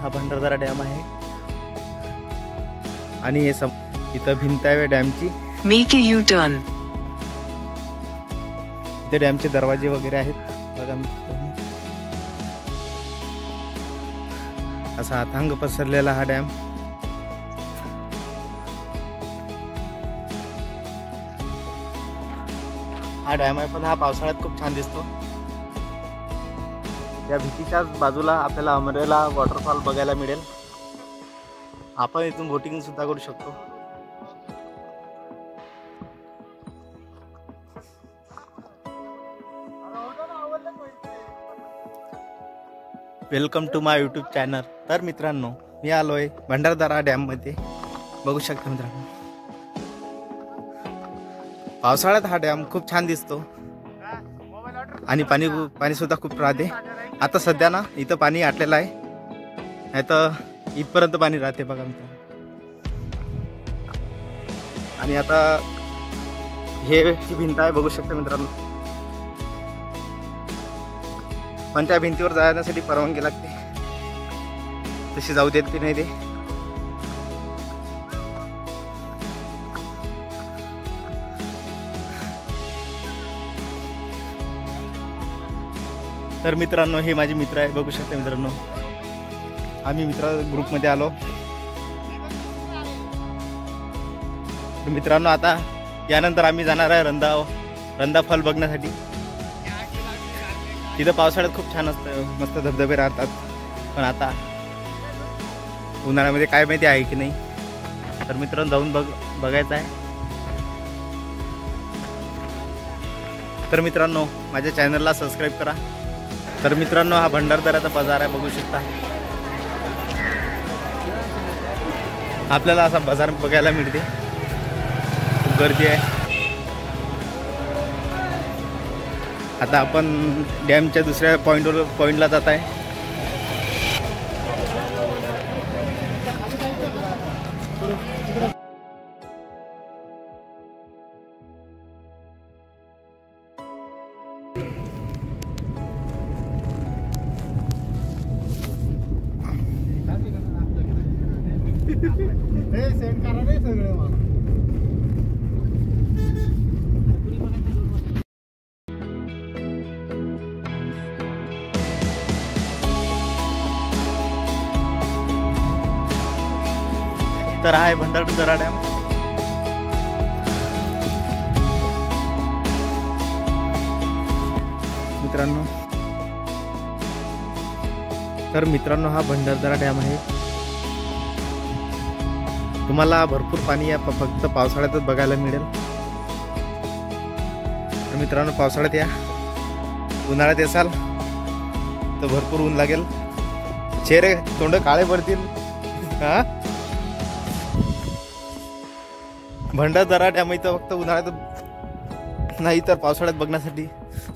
हा भंडारदरा डॅम आहे आणि हे इथं भिंत आहे डॅमची. Make a U turn. इथे डॅमचे दरवाजे वगैरे आहेत बघा. असा अथांग पसरलेला हा डॅम. हा डॅम आहे पण हा पावसाळ्यात खूप छान दिसतो. या भीतीच्याच बाजूला आपल्याला अमरेला वॉटरफॉल बघायला मिळेल. आपण इथून बोटिंग सुद्धा करू शकतो. Welcome to my YouTube channel. तर मित्रांनो, मी आलोय भंडारदरा डॅम मध्ये. बघू शकता मित्रांनो, पावसाळ्यात हा डॅम खूप छान दिसतो आणि पाणी सुद्धा खूप राहते. आता सध्या ना इथं पाणी आटलेलं आहे, नाही तर इथपर्यंत पाणी राहते बघा मित्रांनो. आणि आता हे भिंत आहे बघू शकता मित्रांनो, पण त्या भिंतीवर जाण्यासाठी परवानगी लागते, तशी जाऊ देत नाही ते. तर मित्रांनो, हे माझे मित्र आहे बघू शकता मित्रांनो. आम्ही मित्र ग्रुपमध्ये आलो. तर मित्रांनो, आता यानंतर आम्ही जाणार आहे रंधा फॉल बघण्यासाठी. तिथं पावसाळ्यात खूप छान असतं, मस्त धबधबे राहतात. पण आता उन्हाळ्यामध्ये काय माहिती आहे की नाही. तर मित्रांनो, जाऊन बघायचं आहे. तर मित्रांनो, माझ्या चॅनलला सबस्क्राईब करा. तर मित्रांनो, हा भंडारदऱ्याचा बाजार आहे बघू शकता. आपल्याला असा बाजार बघायला मिळते, खूप गर्दी आहे. आता आपण डॅमच्या दुसऱ्या पॉइंटला जात आहे. तर आहे भंडारदरा डॅम. मित्रांनो, हा भंडारदरा डॅम आहे. तुम्हाला भरपूर पाणी फक्त पावसाळ्यातच बघायला मिळेल. तर मित्रांनो, पावसाळ्यात या, उन्हाळ्यात येसाल तर भरपूर ऊन लागेल, चेहरे तोंड काळे पडतील. हा, भंडारदरा डॅम इथं फक्त उन्हाळ्यात नाही तर पावसाळ्यात बघण्यासाठी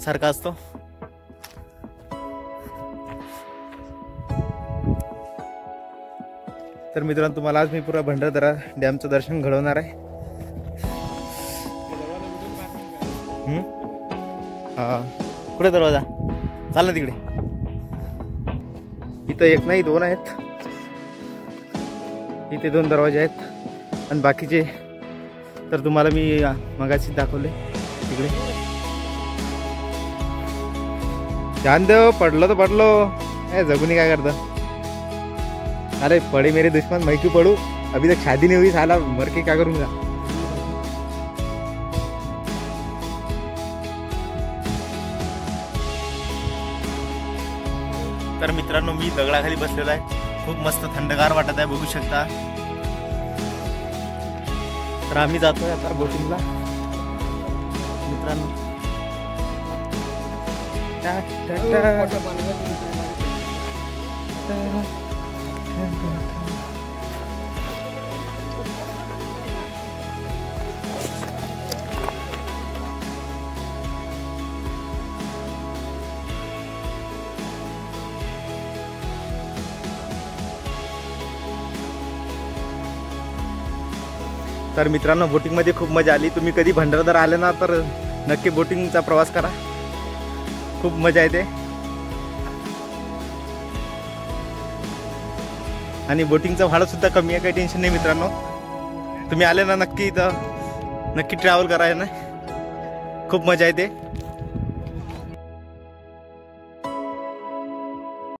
सारखा असतो. तर मित्रांनो, तुम्हाला आज मी पुरा भंडारदरा डॅमचं दर्शन घडवणार आहे. हा, कुठे दरवाजा? चाल ना तिकडे. इथं एक नाही दोन आहेत. इथे 2 दरवाजे आहेत आणि बाकीचे तर तुम्हाला मी मगाशी दाखवले तिकडे. ध्यान देव, पडलो तर पडलो, जगुनी काय करतं. अरे पड़े मेरे दुश्मन, मैं क्यों पढ़ू, अभी तक शादी नहीं हुई, साला मर के क्या करूंगा. तर मित्रांनो, मी दगडाखाली बसलेलो आहे. खूप मस्त थंडगार वाटत आहे बघू शकता. तर आम्ही जातोय आता बोटिंगला मित्रांनो. तर मित्रांनो, बोटिंगमध्ये खूप मजा आली. तुम्ही कधी भंडारदरा आले ना तर नक्की बोटिंगचा प्रवास करा, खूप मजा येते. आणि बोटिंगचं भाडं सुद्धा कमी आहे, काही टेन्शन नाही मित्रांनो. तुम्ही आले ना नक्की इथं नक्की ट्रॅव्हल करायला ना, खूप मजा येते.